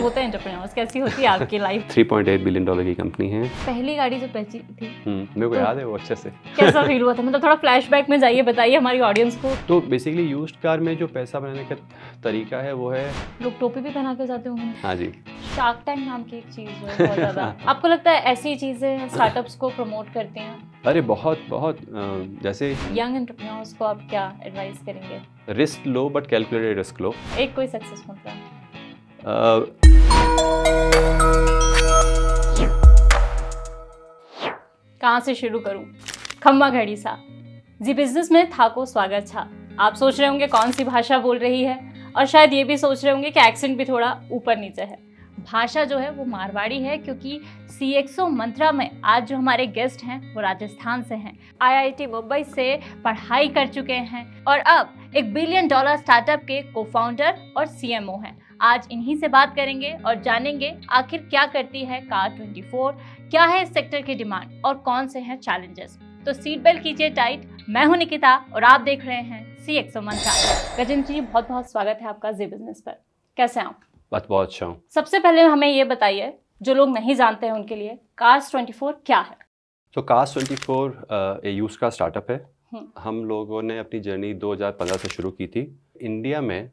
होते हैं एंटरप्रेन्योर्स, कैसी होती है आपकी लाइफ? 3.8 बिलियन डॉलर की कंपनी है। पहली गाड़ी जो बेची थी मेरे को याद है वो अच्छे से। कैसा फील हुआ था? मतलब थोड़ा फ्लैशबैक में जाइए, बताइए हमारी ऑडियंस को। तो बेसिकली यूज्ड कार में जो पैसा बनाने का तरीका है वो है, लोग टोपी भी पहना के जाते होंगे। हाँ जी, शार्क टैंक नाम की एक चीज़ जो है बहुत ज़्यादा आपको लगता है ऐसी चीज़ें स्टार्टअप्स को प्रमोट करती हैं? अरे बहुत बहुत जैसे यंग एंटरप्रेन्योर्स को आप क्या एडवाइस करेंगे? रिस्क लो बट कैलकुलेटेड रिस्क लो। एक कोई सक्सेसफुल प्लान। कहाँ से शुरू करूँ? खम्मा घड़ी सा जी बिजनेस में था को स्वागत छा। आप सोच रहे होंगे कौन सी भाषा बोल रही है, और शायद ये भी सोच रहे होंगे कि एक्सेंट भी थोड़ा ऊपर नीचे है। भाषा जो है वो मारवाड़ी है, क्योंकि CXO मंत्रा में आज जो हमारे गेस्ट हैं वो राजस्थान से हैं, IIT मुंबई से पढ़ाई कर चुके हैं और अब $1 बिलियन स्टार्टअप के को-फाउंडर और CMO हैं। आज इन्हीं से बात करेंगे और जानेंगे आखिर क्या करती है कार24, क्या है इस सेक्टर की डिमांड और कौन से हैं चैलेंजेस। तो सीट बेल्ट कीजिए टाइट। मैं हूं निकिता और आप देख रहे हैं CXO मंत्रा। गजेंद्र जी, बहुत बहुत स्वागत है आपका जी बिजनेस पर। कैसे हैं आप? बहुत अच्छा हूँ। सबसे पहले हमें ये बताइए, जो लोग नहीं जानते हैं उनके लिए Cars24 क्या है? तो Cars24 यूज्ड कार स्टार्टअप है। हम लोगों ने अपनी जर्नी 2015 से शुरू की थी। इंडिया में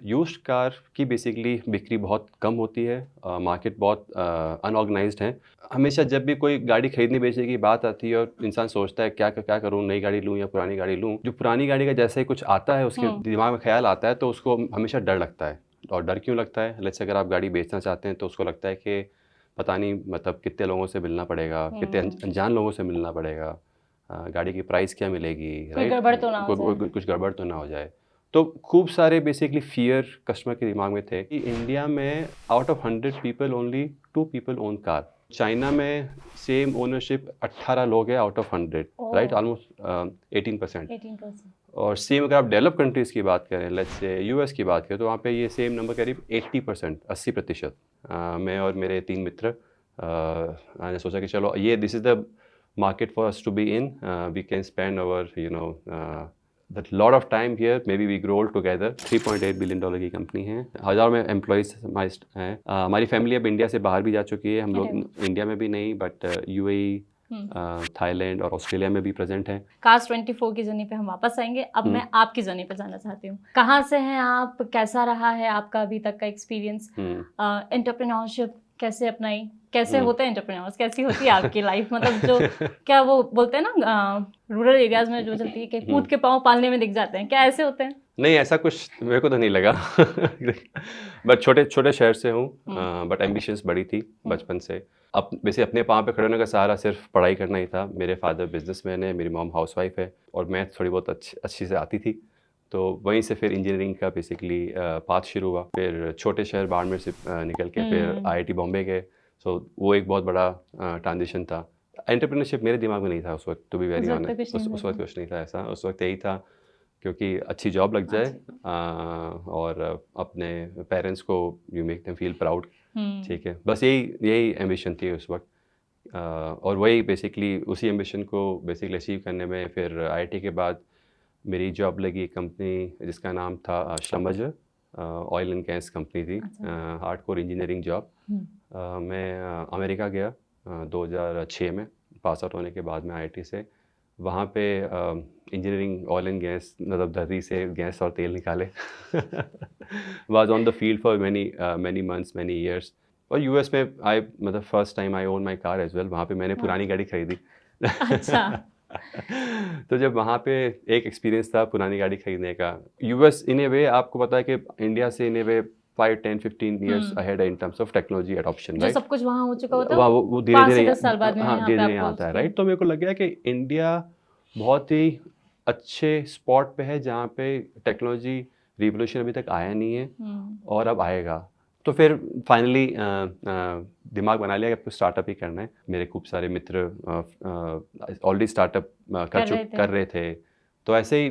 यूज्ड कार की बेसिकली बिक्री बहुत कम होती है, मार्केट बहुत अनऑर्गेनाइज्ड है। हमेशा जब भी कोई गाड़ी खरीदने बेचने की बात आती है और इंसान सोचता है क्या क्या करूँ, नई गाड़ी लूँ या पुरानी गाड़ी लूँ, जो पुरानी गाड़ी का जैसे ही कुछ आता है उसके दिमाग में ख्याल आता है तो उसको हमेशा डर लगता है। और डर क्यों लगता है? लेट्स से अगर आप गाड़ी बेचना चाहते हैं तो उसको लगता है कि पता नहीं मतलब कितने लोगों से मिलना पड़ेगा, कितने अनजान लोगों से मिलना पड़ेगा, गाड़ी की प्राइस क्या मिलेगी, राइट, गड़बड़ तो ना हो जाए, कुछ गड़बड़ तो ना हो जाए। तो खूब सारे बेसिकली फियर कस्टमर के दिमाग में थे कि इंडिया में out of 100 people only 2 people own car. China में सेम ओनरशिप 18 लोग हैं आउट ऑफ 100, राइट, ऑलमोस्ट 18%। और सेम अगर आप डेवलप कंट्रीज़ की बात करें, लेट्स से US की बात करें, तो वहाँ पे ये सेम नंबर करीब 80%, 80%। मैं और मेरे 3 मित्र मैंने सोचा कि चलो ये this is the market for us to be in. We can spend our that lot of time here. Maybe we grow all together. 3.8 billion dollar की कंपनी है, हज़ारों में एम्प्लॉयज़ हैं। हमारी फैमिली अब इंडिया से बाहर भी जा चुकी है। हम लोग इंडिया में भी नहीं बट UAE, थाईलैंड और ऑस्ट्रेलिया में भी प्रेजेंट हैं। Cars24 की जर्नी पे हम वापस आएंगे। अब मैं आपकी जर्नी पे जाना चाहती हूँ। कहाँ से हैं आप, कैसा रहा है आपका अभी तक का एक्सपीरियंस, एंटरप्रेन्योरशिप कैसे अपनाई, कैसे होते हैं एंटरप्रेन्योर्स, कैसी होती है आपकी लाइफ? मतलब जो क्या वो बोलते हैं ना रूरल एरियाज में जो चलती है कि कूद के पाँव पालने में दिख जाते हैं, क्या ऐसे होते हैं? नहीं, ऐसा कुछ मेरे को तो नहीं लगा। बट छोटे छोटे शहर से हूँ, बट एम्बिशंस बड़ी थी बचपन से। अब वैसे अपने पाँव पे खड़े होने का सहारा सिर्फ पढ़ाई करना ही था। मेरे फादर बिजनेसमैन है, मेरी मॉम हाउसवाइफ है और मैथ थोड़ी बहुत अच्छी से आती थी, तो वहीं से फिर इंजीनियरिंग का बेसिकली पाथ शुरू हुआ। फिर छोटे शहर बाड़मेर से निकल के फिर IIT बॉम्बे गए। सो वो एक बहुत बड़ा ट्रांजिशन था। एंटरप्रेन्योरशिप मेरे दिमाग में नहीं था उस वक्त, टू बी वेरी ऑनेस्ट। उस वक्त कुछ नहीं था ऐसा। उस वक्त यही था क्योंकि अच्छी जॉब लग जाए और अपने पेरेंट्स को you make them feel proud, ठीक है, बस यही एम्बिशन थी उस वक्त। और वही बेसिकली उसी एम्बिशन को बेसिकली अचीव करने में फिर IIT के बाद मेरी जॉब लगी कंपनी जिसका नाम था श्रमज, ऑयल एंड गैस कंपनी थी, हार्डकोर इंजीनियरिंग जॉब। मैं अमेरिका गया 2006 में पास आउट होने के बाद में IIT से। वहाँ पे इंजीनियरिंग ऑयल एंड गैस, मतलब धरती से गैस और तेल निकाले। Was on the field for many months, many years. और US में मतलब first time I own my car as well. वहाँ पे मैंने पुरानी गाड़ी खरीदी। अच्छा। तो जब वहाँ पे एक एक्सपीरियंस था पुरानी गाड़ी खरीदने का। US इन ए वे आपको पता है कि इंडिया से इन ए वे 5, 10, 15 years ahead in terms of technology adoption, right. सब कुछ वहाँ हो चुका होता है, वो धीरे-धीरे 10 साल बाद में धीरे-धीरे आता है, राइट। तो मेरे को लग गया कि इंडिया बहुत ही अच्छे स्पॉट पे है जहाँ पे टेक्नोलॉजी रिवोल्यूशन अभी तक आया नहीं है और अब आएगा। तो फिर फाइनली दिमाग बना लिया कि आपको स्टार्टअप ही करना है। मेरे खूब सारे मित्र ऑलरेडी स्टार्टअप कर रहे थे, तो ऐसे ही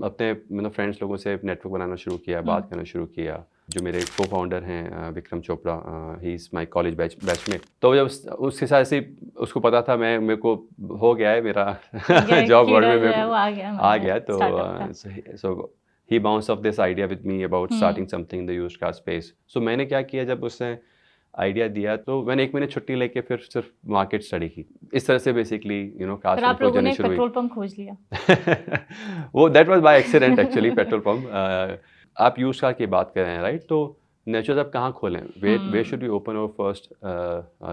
अपने मतलब फ्रेंड्स लोगों से नेटवर्क बनाना शुरू किया, बात करना शुरू किया। जो मेरे को फाउंडर हैं Vikram Chopra, he is my college batchmate. तो जब उसके साथ से उसको पता था मेरे को हो गया है मेरा जॉब वर्ल्ड में आ गया, तो ही bounce off this idea with me about hmm. Starting something in the used car space. So मैंने क्या किया, जब उसने आइडिया दिया तो मैंने 1 महीने छुट्टी लेके फिर सिर्फ मार्केट स्टडी की. इस तरह से बेसिकली कार फिर आप की लोगों ने जर्नी एक शुरू हुई. पेट्रोल पंप खोज लिया। वो that was by accident actually, petrol pump. आप यूज्ड कार की बात कर रहे हैं, राइट? तो नेचुरल आप कहाँ खोलें, we should be open our first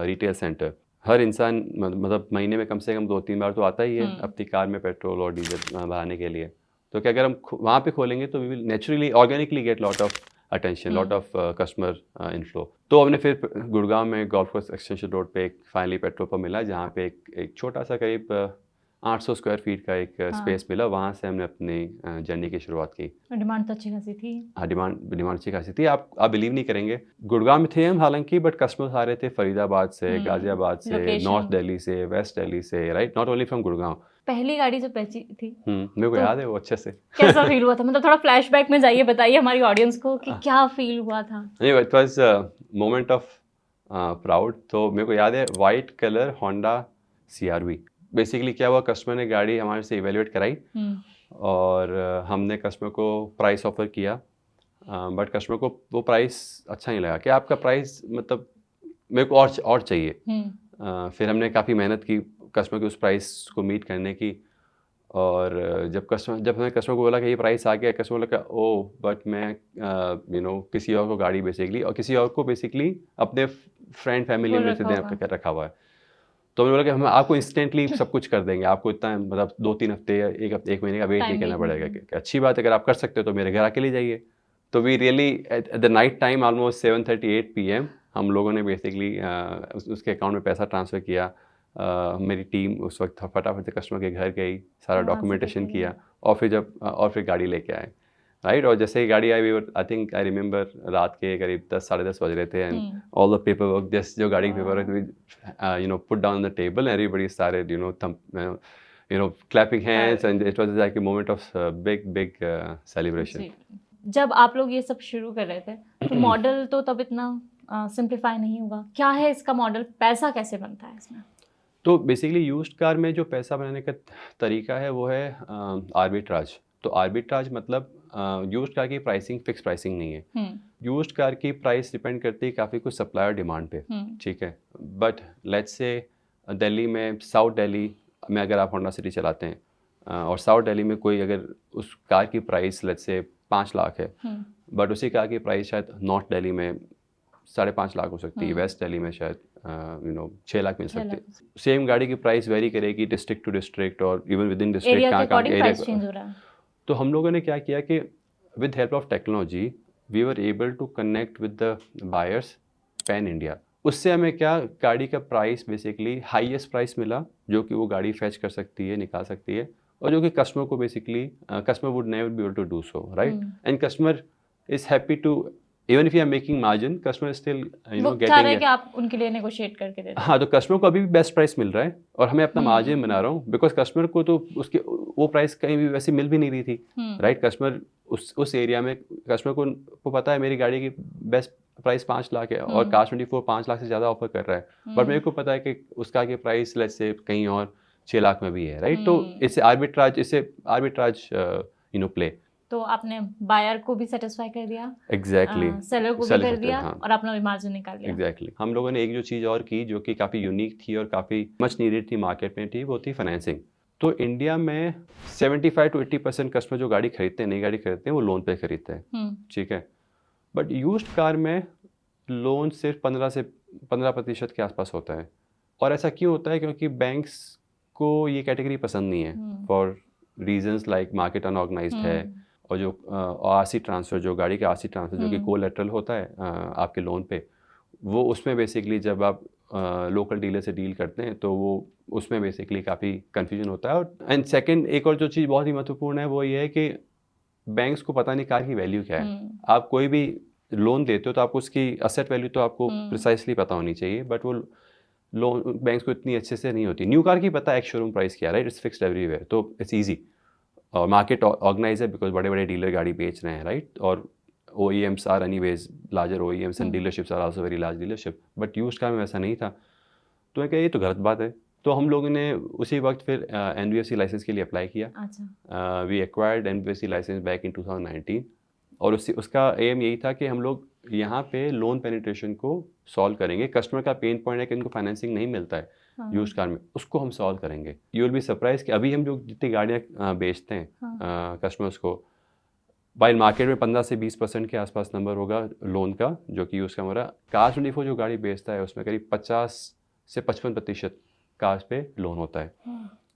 retail centre. हर इंसान मतलब महीने में कम से कम 2-3 बार तो आता ही है अपनी कार में पेट्रोल और डीजल भराने के लिए. तो क्या अगर हम वहाँ पे खोलेंगे तो we will naturally organically get lot of attention, lot of customer inflow. तो हमने फिर गुड़गांव में गोल्फ कोर्स एक्सटेंशन रोड पे एक फाइनली पेट्रोल पंप मिला, जहाँ पे एक छोटा सा करीब 800 स्क्वायर फीट का एक स्पेस मिला. वहाँ से हमने अपनी जर्नी की शुरुआत की. डिमांड तो अच्छी खासी थी। हाँ, डिमांड अच्छी खासी थी. आप बिलीव नहीं करेंगे, गुड़गांव में थे हम हालांकि, बट कस्टमर्स आ रहे थे फरीदाबाद से, गाजियाबाद से, Location. नॉर्थ दिल्ली से, वेस्ट दिल्ली से, right, not only from Gurgaon. पहली गाड़ी जब बेची थी मेरे को तो- याद है वो अच्छे से. कैसा फील हुआ था? मतलब थोड़ा फ्लैशबैक में जाइए, बताइए हमारी ऑडियंस को कि क्या फील हुआ था। नहीं, it was moment of proud. तो मेरे को याद है white colour Honda CR-V. Basically क्या हुआ, कस्टमर ने गाड़ी हमारे से इवेल्युएट कराई और हमने कस्टमर को प्राइस ऑफर किया, बट कस्टमर को वो प्राइस अच्छा नहीं लगा कि आपका प्राइस मतलब मेरे को और चाहिए. फिर हमने काफ़ी मेहनत की कस्टमर के उस प्राइस को मीट करने की. और जब हमने कस्टमर को बोला कि ये प्राइस आ गया, कस्टमर लगा ओ बट मैं किसी और को गाड़ी बेसिकली, और किसी और को बेसिकली अपने फ्रेंड फैमिली में से रखा हुआ है. तो हमने बोला कि हम आपको इंस्टेंटली सब कुछ कर देंगे, आपको इतना मतलब 2-3 हफ्ते या एक महीने का वेट नहीं करना पड़ेगा. कि अच्छी बात है, अगर आप कर सकते हो तो मेरे घर आके ले जाइए. तो we really at the night time almost 7:38 PM हम लोगों ने बेसिकली उसके अकाउंट में पैसा ट्रांसफ़र किया. मेरी टीम उस वक्त फटाफट से कस्टमर के घर गई, सारा डॉक्यूमेंटेशन किया और फिर गाड़ी लेके आए, राइट. और जैसे ही गाड़ी आई, आई थिंक आई रिमेंबर रात के करीब 10-10:30 बज रहे थे. And all the paper work, just जो गाड़ी के paper work put down the table, everybody started clapping hands, and it was like a moment of big celebration. जब आप लोग ये सब शुरू कर रहे थे तो मॉडल तो तब इतना सिंप्लीफाई नहीं होगा. क्या है इसका मॉडल, पैसा कैसे बनता है इसमें? तो बेसिकली यूज्ड कार में जो पैसा बनाने का तरीका है वो है आर्बिट्राज. तो आर्बिट्राज मतलब यूज्ड कार की प्राइसिंग फिक्स प्राइसिंग नहीं है. यूज्ड कार की प्राइस डिपेंड करती है काफ़ी कुछ सप्लाई और डिमांड पे, ठीक है. बट लेट्स से दिल्ली में, साउथ दिल्ली में अगर आप होंडा सिटी चलाते हैं और साउथ दिल्ली में कोई अगर उस कार की प्राइस लेट्स से 5 लाख है, बट उसी कार की प्राइस शायद नॉर्थ दिल्ली में 5.5 लाख हो सकती है, वेस्ट दिल्ली में शायद 6 लाख मिल सकती है. सेम गाड़ी की प्राइस वेरी करेगी डिस्ट्रिक्ट टू डिस्ट्रिक्ट और इवन विद इन डिस्ट्रिक्ट, कहाँ एरिया. तो हम लोगों ने क्या किया कि with help of technology we were able to connect with the buyers pan India. उससे हमें क्या, गाड़ी का प्राइस बेसिकली हाईएस्ट प्राइस मिला जो कि वो गाड़ी फैच कर सकती है, निकाल सकती है, और जो कि कस्टमर को basically customer would never be able to do so, right. And customer is happy to, even if you are making margin, customer still getting कि आप उनके लिए नेगोशिएट करके देते हैं. हाँ, तो कस्टमर को अभी भी बेस्ट प्राइस मिल रहा है और हमें अपना मार्जिन बना रहा हूँ, बिकॉज कस्टमर को तो उसके वो प्राइस कहीं भी वैसे मिल भी नहीं रही थी, राइट. कस्टमर उस एरिया में कस्टमर को पता है मेरी गाड़ी की बेस्ट प्राइस 5 लाख है और कार24 5 लाख से ज़्यादा ऑफर कर रहा है, बट मेरे को पता है कि उसका की प्राइस लेट्स से कहीं और 6 लाख में भी है, राइट. तो इससे आर्बिट्राज प्ले. तो आपने बायर को भी सेटिस्फाई कर दिया, एग्जैक्टली, सेलर को भी कर दिया, और अपना भी मार्जिन निकाल लिया. एग्जैक्टली. हम लोगों ने एक जो चीज़ और की जो कि काफ़ी यूनिक थी और काफ़ी मच नीडेड थी मार्केट में थी, वो थी फाइनेंसिंग. तो इंडिया में 75 to 80% कस्टमर जो गाड़ी खरीदते हैं, नई गाड़ी खरीदते हैं, वो लोन पे खरीदते हैं, ठीक है. बट यूज्ड कार में लोन सिर्फ 15% के आसपास होता है. और ऐसा क्यों होता है? क्योंकि बैंक्स को ये कैटेगरी पसंद नहीं है for reasons like market unorganised है, और जो आरसी ट्रांसफ़र, जो गाड़ी का आरसी ट्रांसफ़र जो कि कोलैटरल होता है आपके लोन पे, वो उसमें बेसिकली जब आप लोकल डीलर से डील करते हैं तो वो उसमें बेसिकली काफ़ी कन्फ्यूजन होता है. और एंड सेकंड एक और जो चीज़ बहुत ही महत्वपूर्ण है वो ये है कि बैंक्स को पता नहीं कार की वैल्यू क्या है. आप कोई भी लोन देते हो तो आपको उसकी असेट वैल्यू तो आपको प्रिसाइसली पता होनी चाहिए, बट वो लोन बैंक्स को इतनी अच्छे से नहीं होती. न्यू कार की पता है एक शोरूम प्राइस क्या, राइट, इट्स फिक्स्ड एवरीवेयर, तो इट्स ईजी. और मार्केट ऑर्गेनाइज है बिकॉज बड़े बड़े डीलर गाड़ी बेच रहे हैं, राइट. और OEMs are anyways larger OEMs and dealerships are also very large dealership, but used car में वैसा नहीं था. तो मैं कहा ये तो गलत बात है. तो हम लोगों ने उसी वक्त फिर NBFC लाइसेंस के लिए अप्लाई किया। अच्छा। We acquired NBFC licence back in 2019 और उसका एम यही था कि हम लोग यहाँ पे लोन पेनिट्रेशन को सॉल्व करेंगे। कस्टमर का पेन पॉइंट है कि उनको फाइनेंसिंग नहीं मिलता है हाँ। यूज्ड कार में, उसको हम सॉल्व करेंगे। यू विल बी सरप्राइज कि अभी हम जो जितनी गाड़ियाँ बेचते हैं हाँ। कस्टमर्स को, वाइल मार्केट में 15 से 20% के आसपास नंबर होगा लोन का जो कि यूज़ का हमारा। कार24 जो गाड़ी बेचता है उसमें करीब 50 से 55% कार्स पे लोन होता है।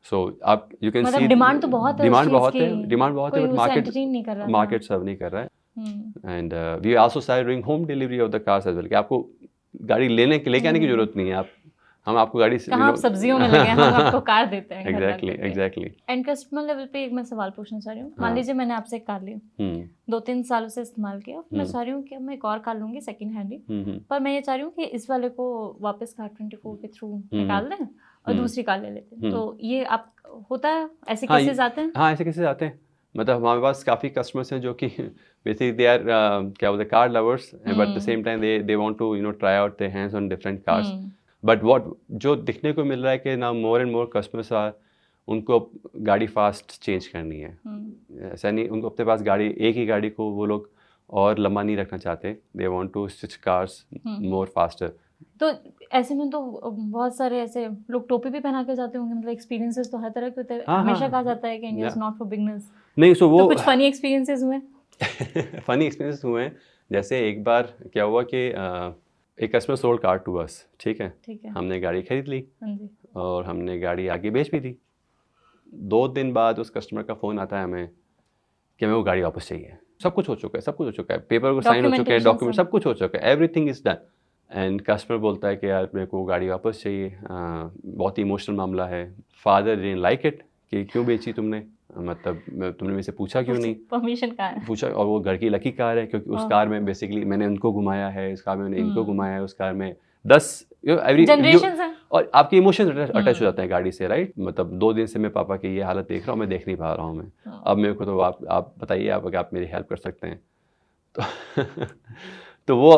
सो आप यू कैन मतलब सी डिमांड तो बहुत है, डिमांड बहुत है, कोई बट उसे entertain नहीं कर रहा था। मार्केट सर्व नहीं कर रहा है। And we also started doing home delivery of the cars as well, कि आपको गाड़ी लेके आने की जरूरत नहीं है, हम आपको गाड़ी कहाँ आप सब्जियों में लगे हैं, हम आपको कार देते हैं। एग्जैक्टली। एंड कस्टमर लेवल पे एक मैं सवाल पूछना चाह रही हूँ। मान लीजिए मैंने आपसे एक कार ली, 2-3 सालों से इस्तेमाल किया, मैं चाह रही हूँ कि मैं एक और कार लूंगी सेकंड हैंड ही, पर मैं ये चाह रही हूँ कि इस वाले को वापस कार24 के थ्रू निकाल दें और दूसरी कार ले लेते हैं। तो ये आप होता है, ऐसे केसेस आते हैं? हाँ, ऐसे केसेस आते हैं। मतलब हमारे पास काफ़ी कस्टमर्स हैं जो कि बेसिकली दे आर क्या बोलते हैं, car lovers, but the same time they want to try out their hands on different cars. But जो दिखने को मिल रहा है कि now more and more customers are, उनको गाड़ी फास्ट चेंज करनी है। ऐसा नहीं, उनको अपने पास गाड़ी, एक ही गाड़ी को वो लोग और लंबा नहीं रखना चाहते, they want to switch cars more faster. तो ऐसे में तो बहुत सारे ऐसे लोग टोपी भी पहना के जाते होंगे, मतलब एक्सपीरियंसेस तो हर तरह के होते हैं। हमेशा कहा जाता है कि India is not for beginners. नहीं, सो वो तो कुछ फनी एक्सपीरियंसेस हुए? फनी एक्सपीरियंस हुए हैं। जैसे एक बार क्या हुआ कि एक customer sold car to us, ठीक है, हमने गाड़ी खरीद ली और हमने गाड़ी आगे बेच भी दी। 2 दिन बाद उस कस्टमर का फ़ोन आता है हमें कि हमें वो गाड़ी वापस चाहिए। सब कुछ हो चुका है, पेपर को साइन हो चुके हैं, डॉक्यूमेंट सब कुछ हो चुका है, everything is done. And customer बोलता है कि यार मेरे को गाड़ी वापस चाहिए, बहुत ही इमोशनल मामला है। फादर डिडंट लाइक इट, कि क्यों बेची तुमने, मतलब तुमने मेरे से पूछा क्यों नहीं, परमिशन कहाँ है पूछा। और वो घर की लकी कार है, क्योंकि उस कार में बेसिकली मैंने उनको घुमाया है, इस कार में मैंने इनको घुमाया है, उस कार में 10 और आपके इमोशन अटैच हो जाते हैं गाड़ी से, राइट। मतलब 2 दिन से मैं पापा की ये हालत देख रहा हूँ, मैं देख नहीं पा रहा हूँ मैं। अब मेरे को तो आप बताइए, अगर आप मेरी हेल्प कर सकते हैं तो तो वो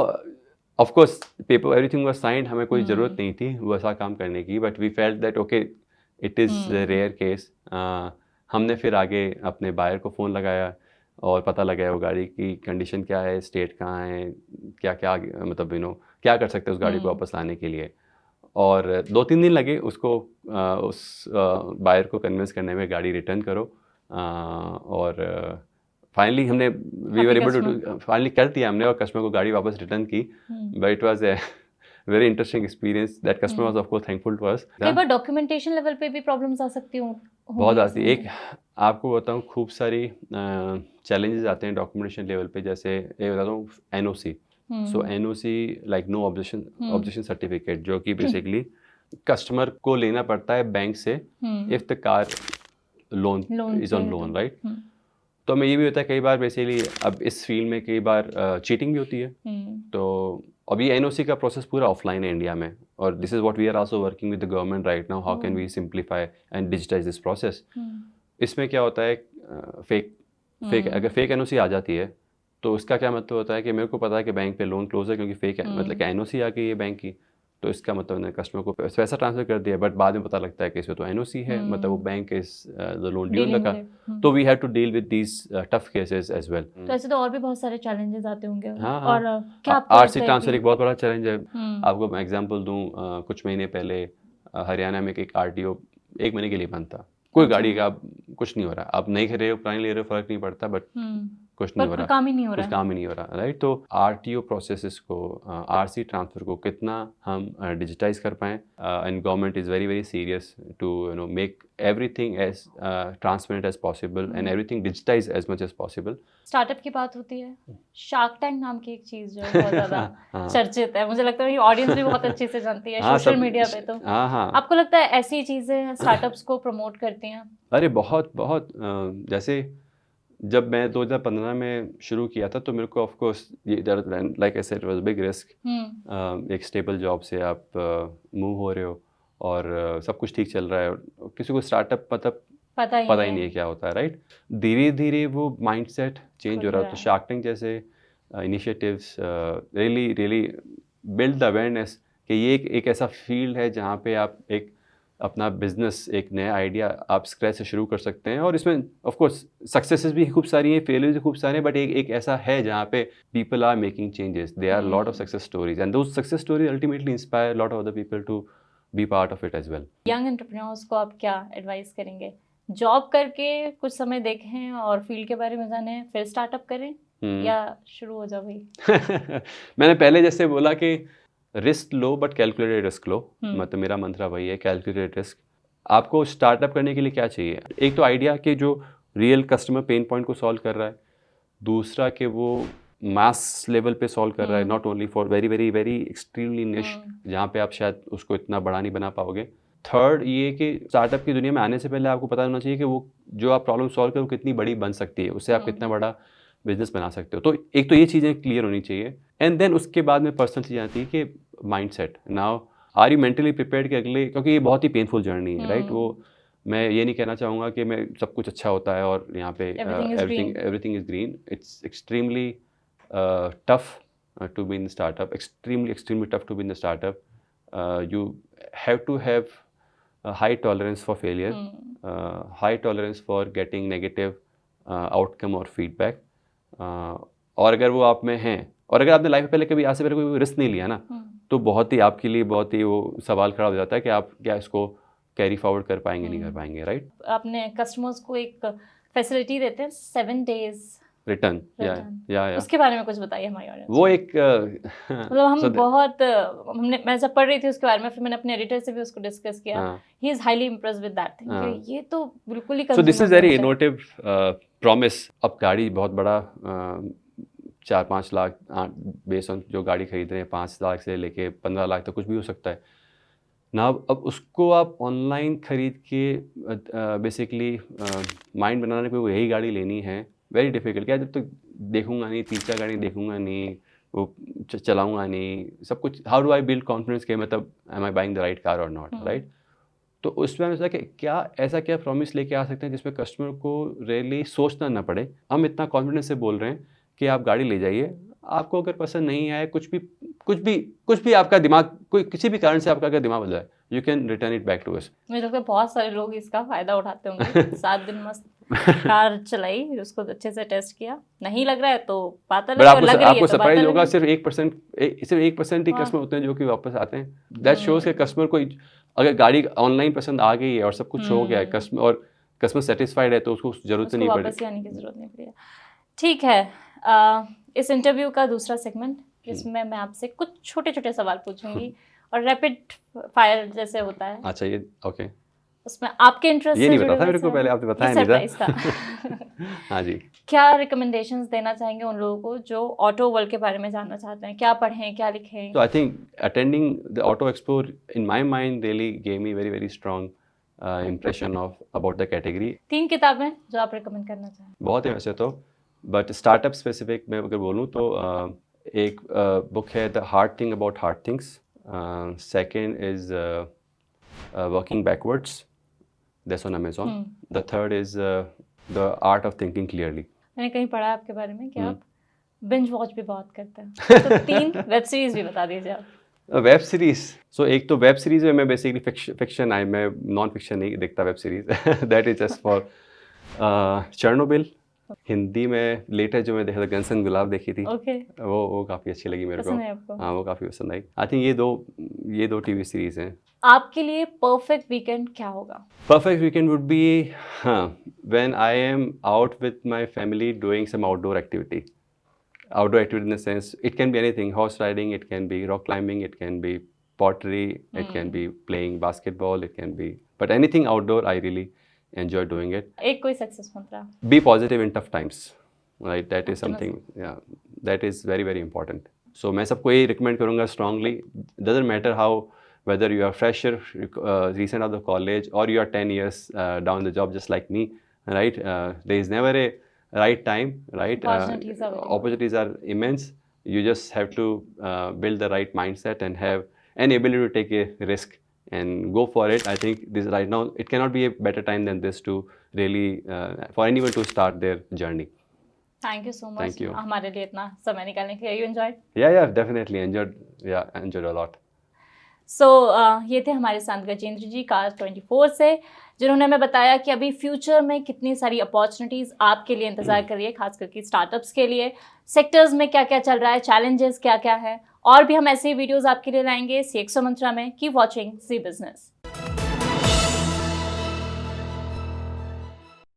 of course paper everything was signed, हमें कोई ज़रूरत नहीं थी वो ऐसा काम करने की, but we felt that okay it is rare case. हमने फिर आगे अपने बायर को फ़ोन लगाया और पता लगाया वो गाड़ी की कंडीशन क्या है, स्टेट कहाँ है, क्या मतलब क्या कर सकते हैं उस गाड़ी को वापस लाने के लिए। और 2-3 दिन लगे उसको उस बायर को कन्विंस करने में गाड़ी रिटर्न करो, और फाइनली हमने we were able to finally कर दिया हमने, और कस्टमर को गाड़ी वापस रिटर्न की। But it was a very interesting experience, that customer was of course thankful to us. कई बार डॉक्यूमेंटेशन लेवल पे भी प्रॉब्लम्स आ सकती हूँ, बहुत आती है। एक आपको बताऊँ, खूब सारी चैलेंजेस आते हैं डॉक्यूमेंटेशन लेवल पे। जैसे ये बताता हूँ, NOC। So NOC like no objection certificate, जो कि बेसिकली कस्टमर को लेना पड़ता है बैंक से if the car loan is on loan, right. तो हमें ये भी होता है कई बार बेसिकली, अब इस फील्ड में कई बार चीटिंग भी होती है। तो अभी NOC का प्रोसेस पूरा ऑफलाइन है इंडिया में, और this is what we are also working with the government right now, how can we simplify and digitise this process. इसमें क्या होता है, अगर फेक NOC आ जाती है तो उसका क्या मतलब होता है कि मेरे को पता है कि बैंक पे लोन क्लोज है, क्योंकि फेक है, मतलब कि NOC आ गई है बैंक की, तो इसका मतलब मैंने कस्टमर को पैसा ट्रांसफर कर दिया, बट बाद में पता लगता है कि इसमें तो NOC है, मतलब वो bank is the loan due लगा। तो we have to deal with these tough cases as well. तो ऐसे तो और भी बहुत सारे चैलेंजेस आते होंगे। हाँ, और क्या RC ट्रांसफर एक बहुत बड़ा चैलेंज है। आपको मैं एग्जांपल दूं, कुछ महीने पहले हरियाणा में एक RTO 1 महीने के लिए बंद था। कोई गाड़ी का कुछ नहीं हो रहा, आप नई खरीद रहे हो पुरानी ले रहे हो, फर्क नहीं पड़ता, बट कुछ नहीं हो रहा, काम ही नहीं हो रहा, कुछ काम ही नहीं हो रहा, राइट। तो RTO प्रोसेसेस को, RC ट्रांसफर को कितना हम डिजिटाइज कर पाएँ, and government is very very serious to make everything as transparent as possible and everything digitise as much as possible. Startup की बात होती है, शार्क टैंक नाम की एक चीज़ जो बहुत ज़्यादा चर्चित है, मुझे लगता है ये ऑडियंस भी बहुत अच्छे से जानती है सोशल मीडिया पे। तो आपको लगता है ऐसी चीज़ें स्टार्टअप्स को प्रमोट करती हैं? अरे बहुत, जैसे जब मैं 2015 में शुरू किया था तो मेरे को of course like I said was big risk. एक स्टेबल जॉब से आप मूव हो रहे हो और सब कुछ ठीक चल रहा है, और किसी को स्टार्टअप मतलब पता ही नहीं है क्या होता है, राइट। धीरे धीरे वो माइंडसेट चेंज हो रहा है। तो शार्क टैंक जैसे initiatives really build the awareness कि ये एक ऐसा फील्ड है जहाँ पे आप एक अपना बिजनेस, एक नया आइडिया आप स्क्रैच से शुरू कर सकते हैं। और इसमें ऑफ कोर्स सक्सेसेस भी खूब सारी हैं, फेलियर्स भी खूब सारे हैं, बट एक ऐसा है जहाँ पे people are making changes, they are lot of success stories, and those success stories ultimately inspire lot of other people to be part of it as well. Young entrepreneurs को आप क्या एडवाइस करेंगे? Job करके कुछ समय देखें और field के बारे में जानें, फिर स्टार्टअप करें, या शुरू हो जाओ भाई? मैंने पहले जैसे बोला कि रिस्क लो बट कैलकुलेटेड रिस्क लो, मतलब मेरा मंत्रा वही है, कैलकुलेटेड रिस्क। आपको स्टार्टअप करने के लिए क्या चाहिए? एक तो आइडिया कि जो रियल कस्टमर पेन पॉइंट को सॉल्व कर रहा है, दूसरा कि वो मास लेवल पे सॉल्व कर रहा है, not only for very very very extremely निश जहाँ पे आप शायद उसको इतना बड़ा नहीं बना पाओगे। थर्ड ये कि स्टार्टअप की दुनिया में आने से पहले आपको पता होना चाहिए कि वो जो आप प्रॉब्लम सॉल्व करो वो कितनी बड़ी बन सकती है, उससे आप कितना बड़ा बिजनेस बना सकते हो। तो एक तो ये चीज़ें क्लियर होनी चाहिए, एंड देन उसके बाद में पर्सनल चीज़ आती है कि mindset. Now are you mentally prepared कि अगले, क्योंकि ये बहुत ही पेनफुल जर्नी है, राइट? वो मैं ये नहीं कहना चाहूँगा कि मैं सब कुछ अच्छा होता है और यहाँ पे everything is green. It's extremely tough to be in the startup, extremely tough to be in the startup. You have to have a high tolerance for failure, high tolerance for getting negative outcome और feedback. और अगर वो आप में हैं, और अगर आपने लाइफ में पहले कभी आज से पहले कोई रिस्क नहीं लिया ना, तो बहुत ही आपके लिए बहुत ही वो सवाल खड़ा हो जाता है कि आप क्या इसको कैरी फॉरवर्ड कर पाएंगे नहीं कर पाएंगे, राइट? आपने कस्टमर्स को एक फैसिलिटी देते हैं 7 days रिटर्न, या उसके बारे में कुछ बताइए हमारे ऑडियंस। वो एक मतलब हम बहुत मैं जब पढ़ रही थी उसके बारे में, फिर मैंने अपने एडिटर से भी उसको डिस्कस किया। He is highly impressed with that thing. ये तो बिल्कुल ही so this is very innovative promise. अब गाड़ी बहुत बड़ा 4-5 लाख बेस्ड ऑन जो गाड़ी खरीद रहे हैं, 5 लाख से लेके 15 लाख तक कुछ भी हो सकता है ना। अब उसको आप ऑनलाइन खरीद के बेसिकली माइंड बनाने पे वो यही गाड़ी लेनी है, वेरी डिफिकल्ट। क्या जब तक देखूंगा नहीं, 3-4 गाड़ी देखूंगा नहीं, वो चलाऊंगा नहीं, सब कुछ, how do I build confidence के मतलब am I buying the right car और नॉट, राइट? तो उसमें मैं कि क्या ऐसा क्या प्रॉमिस लेके आ सकते हैं जिसमें कस्टमर को रियली सोचना ना पड़े। हम इतना कॉन्फिडेंस से बोल रहे हैं कि आप गाड़ी ले जाइए, आपको अगर पसंद नहीं आए, कुछ भी आपका दिमाग, कोई किसी भी कारण से आपका अगर दिमाग बदला है, you can return it back to us. मुझे लगता है बहुत सारे लोग इसका फायदा उठाते होंगे। 7 दिन मस्त कार चलाई, उसको अच्छे से टेस्ट किया, नहीं लग रहा है तो पता लग रही है। आपको सरप्राइज होगा, सिर्फ 1% ही कस्टमर होते हैं जो कि वापस आते हैं। दैट शोज के कस्टमर को अगर गाड़ी ऑनलाइन पसंद आ गई है और सब कुछ हो गया है, कस्टमर सेटिस्फाइड है, तो उसको जरूरत नहीं पड़ेगी, वापस आने की जरूरत नहीं पड़ेगी। ठीक है, इस इंटरव्यू का दूसरा सेगमेंट, जिसमें मैं आपसे कुछ छोटे छोटे सवाल पूछूंगी और रैपिड फायर जैसे होता है। अच्छा, ये ओके। उसमें आपके इंटरेस्ट ये नहीं पता था मेरे को, पहले आपने बताया नहीं था। हाँ जी। क्या रिकमेंडेशंस देना चाहेंगे उन लोगों को जो ऑटो वर्ल्ड के बारे में जानना चाहते हैं? क्या पढ़ें, क्या लिखें? So I think attending the Auto Expo in my mind really gave me very very strong impression of about the category. 3 किताबें जो आप रिकमेंड करना चाहें? बहुत है वैसे तो, बट स्टार्टअप स्पेसिफिक मैं अगर बोलूँ तो एक बुक है the hard thing about hard things, second is working backwards, that's on Amazon, the third is the art of thinking clearly. मैंने कहीं पढ़ा आपके बारे में कि आप बिंज वॉच भी बहुत करते हैं, तो 3 वेब सीरीज भी बता दीजिए आप। वेब सीरीज, सो एक तो वेब सीरीज में मैं बेसिकली फिक्शन मैं नॉन फिक्शन नहीं देखता web series. That is just for Chernobyl. Hindi में लेटेस्ट जो मैं देखा था गन्स एंड गुलाब देखी थी, वो काफ़ी अच्छी लगी मेरे को। हाँ, वो काफ़ी पसंद आई। आई थिंक ये दो टीवी सीरीज हैं। आपके लिए परफेक्ट वीकेंड क्या होगा? Perfect weekend would be when I am out with my family doing some outdoor activity in the sense it can be anything, horse riding, it can be rock climbing, it can be pottery, it can be playing basketball, it can be, but anything outdoor I really enjoy doing it. एक कोई success मंत्र? Be positive in tough times, right? That is something, yeah, that is very very important. So मैं सबको ये recommend करूँगा strongly. Doesn't matter how, whether you are fresher, recent out of college, or you are 10 years down the job just like me, right? There is never a right time, right? Opportunities are immense. You just have to build the right mindset and have an ability to take a risk and go for it. I think this right now, it cannot be a better time than this to really for anyone to start their journey. Thank you so much. Thank you. हमारे लिए इतना समय निकालने के लिए. You enjoyed? Yeah, definitely enjoyed. Yeah, enjoyed a lot. ये थे हमारे साथ गजेंद्र जी Cars24 से, जिन्होंने हमें बताया कि अभी फ्यूचर में कितनी सारी अपॉर्चुनिटीज़ आपके लिए इंतज़ार कर रही है, खास करके स्टार्टअप्स के लिए, सेक्टर्स में क्या क्या चल रहा है, चैलेंजेस क्या क्या है। और भी हम ऐसे वीडियोज़ आपके लिए लाएंगे CXO मंत्रा में। कीप वॉचिंग ज़ी बिजनेस।